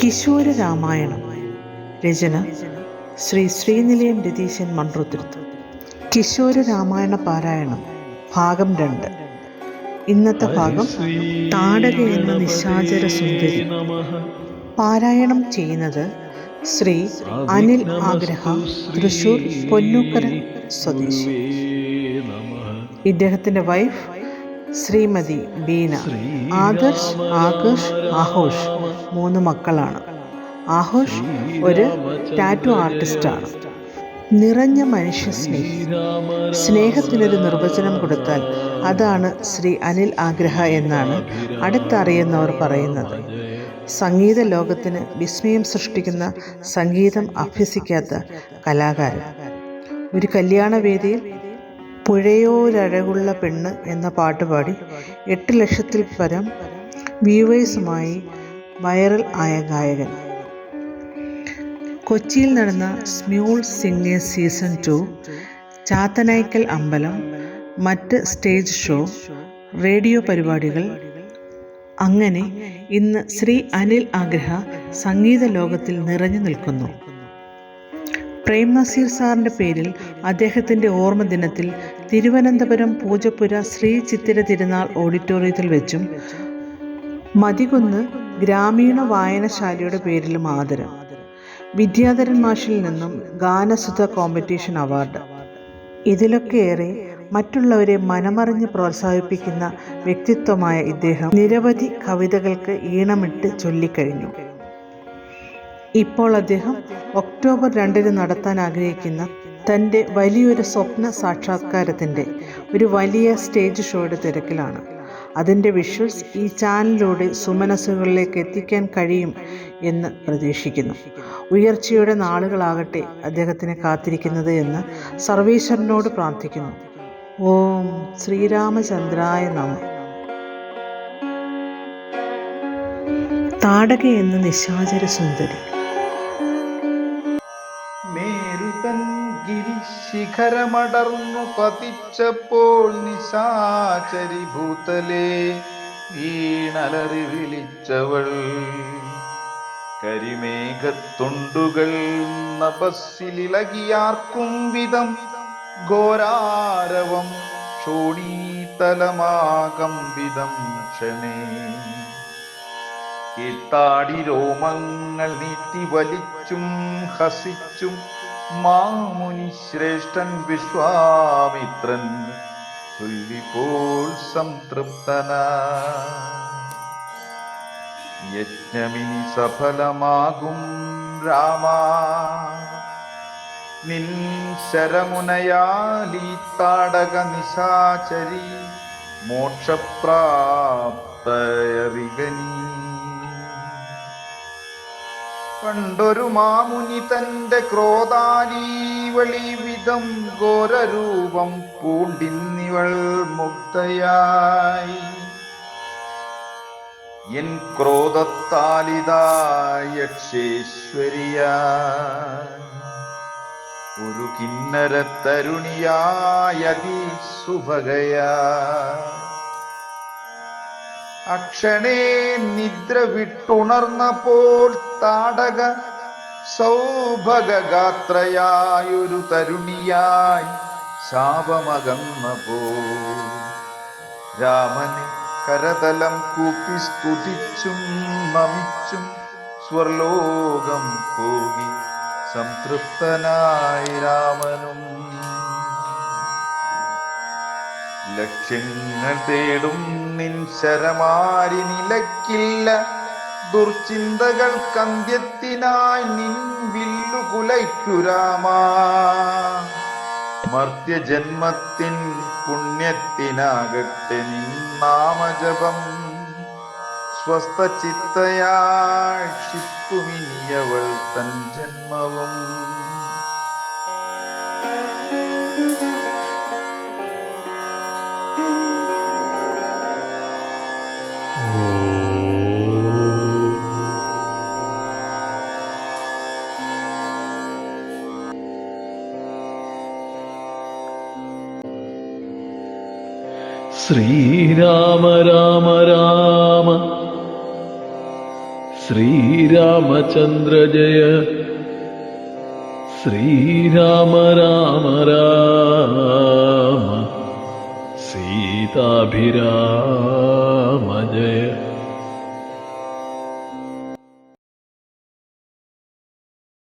കിശോര രാമായണം. രചന ശ്രീ ശ്രീനിലയം രതീശൻ മൺട്രോത്തുരുത്ത്. കിശോര രാമായണ പാരായണം ഭാഗം 2. ഇന്നത്തെ ഭാഗം താടക എന്ന നിശാചര സുന്ദരി. പാരായണം ചെയ്യുന്നത് ശ്രീ അനിൽ ആഗ്രഹ, തൃശൂർ പൊന്നൂക്കര സ്വദേശി. ഇദ്ദേഹത്തിൻ്റെ വൈഫ് ശ്രീമതി ബീന. ആദർശ്, ആകർഷ്, ആഘോഷ് 3 മക്കളാണ്. ആഘോഷ് ഒരു ടാറ്റു ആർട്ടിസ്റ്റാണ്. നിറഞ്ഞ മനുഷ്യ സ്നേഹത്തിനൊരു നിർവചനം കൊടുത്താൽ അതാണ് ശ്രീ അനിൽ ആഗ്രഹ എന്നാണ് അടുത്തറിയുന്നവർ പറയുന്നത്. സംഗീത ലോകത്തിന് വിസ്മയം സൃഷ്ടിക്കുന്ന സംഗീതം അഭ്യസിക്കാത്ത കലാകാരൻ. ഒരു കല്യാണവേദിയിൽ പുഴയോരഴകുള്ള പെണ്ണ് എന്ന പാട്ടുപാടി 8 ലക്ഷത്തിൽ പരം വ്യൂവേഴ്സുമായി വൈറൽ ആയ ഗായകൻ. കൊച്ചിയിൽ നടന്ന സ്മ്യൂൾ സിംഗേഴ്സ് സീസൺ 2, ചാത്തനായ്ക്കൽ അമ്പലം, മറ്റ് സ്റ്റേജ് ഷോ, റേഡിയോ പരിപാടികൾ, അങ്ങനെ ഇന്ന് ശ്രീ അനിൽ ആഗ്രഹ സംഗീത ലോകത്തിൽ നിറഞ്ഞു നിൽക്കുന്നു. പ്രേം നസീർ സാറിൻ്റെ പേരിൽ അദ്ദേഹത്തിൻ്റെ ഓർമ്മ ദിനത്തിൽ തിരുവനന്തപുരം പൂജപ്പുര ശ്രീ ചിത്തിര തിരുനാൾ ഓഡിറ്റോറിയത്തിൽ വെച്ചും മതികുന്ന് ഗ്രാമീണ വായനശാലയുടെ പേരിലും ആദരം. വിദ്യാധരൻ മാഷിൽ നിന്നും ഗാനസുധ കോമ്പറ്റീഷൻ അവാർഡ്. ഇതിലൊക്കെയേറെ മറ്റുള്ളവരെ മനമറിഞ്ഞ് പ്രോത്സാഹിപ്പിക്കുന്ന വ്യക്തിത്വമായ ഇദ്ദേഹം നിരവധി കവിതകൾക്ക് ഈണമിട്ട് ചൊല്ലിക്കഴിഞ്ഞു. ഇപ്പോൾ അദ്ദേഹം ഒക്ടോബർ 2 നടത്താൻ ആഗ്രഹിക്കുന്ന തൻ്റെ വലിയൊരു സ്വപ്ന സാക്ഷാത്കാരത്തിൻ്റെ ഒരു വലിയ സ്റ്റേജ് ഷോയുടെ തിരക്കിലാണ്. അതിൻ്റെ വിഷ്വൽസ് ഈ ചാനലിലൂടെ സുമനസ്സുകളിലേക്ക് എത്തിക്കാൻ കഴിയും എന്ന് പ്രതീക്ഷിക്കുന്നു. ഉയർച്ചയുടെ നാളുകളാകട്ടെ അദ്ദേഹത്തിനെ കാത്തിരിക്കുന്നത് എന്ന് സർവേശ്വരനോട് പ്രാർത്ഥിക്കുന്നു. ഓം ശ്രീരാമചന്ദ്രായ നമഃ. താടക എന്ന നിശാചര സുന്ദരി. മേരുതൻ ഗിരിശിഖരമടർന്നു പതിച്ചപ്പോൾ നിശാചരി ഭൂതലേ വീണലറി വിളിച്ചവൾ. കരിമേഘത്തുണ്ടുകൾ നഭസ്സിലിളകിയാർക്കും വിധം ഘോരാരവം ക്ഷോണീതലമാകമ്പിതം ക്ഷണേ. കീഴ്ത്താടി രോമങ്ങൾ നീട്ടി വലിച്ചും ഹസിച്ചും മാമുനി ശ്രേഷ്ഠൻ വിശ്വാമിത്രൻ ചൊല്ലിപ്പോൾ സംതൃപ്തനായി. യജ്ഞമിനി സഫലമാകും രാമാ, നിൻ ശരമുനയാലീ താടക നിശാചരി മോക്ഷപ്രാപ്തയറികനീ. പണ്ടൊരു മാമുനി തന്റെ ക്രോധാലീവളി വിധം ഘോരരൂപം പൂണ്ടിന്നിവൾ മുക്തയായി. എൻ ക്രോധത്താലിതായക്ഷേശ്വരിയായി ഒരു കിന്നര തരുണിയായതി സുഭഗയായി. അക്ഷണേ നിദ്ര വിട്ടുണർന്നപ്പോൾ താടക സൗഭഗാത്രയായൊരു തരുണിയായി ശാപമകന്നപ്പോൾ രാമനെ കരതലം കൂപ്പി സ്തുതിച്ചും നമിച്ചും സ്വർലോകം പോകി സംതൃപ്തനായി രാമനും. ലക്ഷ്യങ്ങൾ തേടും നിൻ ശരമാരി നിലയ്ക്കില്ല, ദുർചിന്തകൾക്കന്ത്യത്തിനായി നിൻ വില്ലു കുലയ്ക്കു രാമാ. മർത്യജന്മത്തിൻ പുണ്യത്തിനാകട്ടെ നിൻ നാമജപം, സ്വസ്ഥചിത്തയാക്ഷിത്തുമിനിയവൾ തൻ ജന്മവും. ശ്രീരാമ രാമ രാമ ശ്രീരാമചന്ദ്ര ജയ ശ്രീരാമ രാമ രാമ സീതാഭിരാമ ജയ.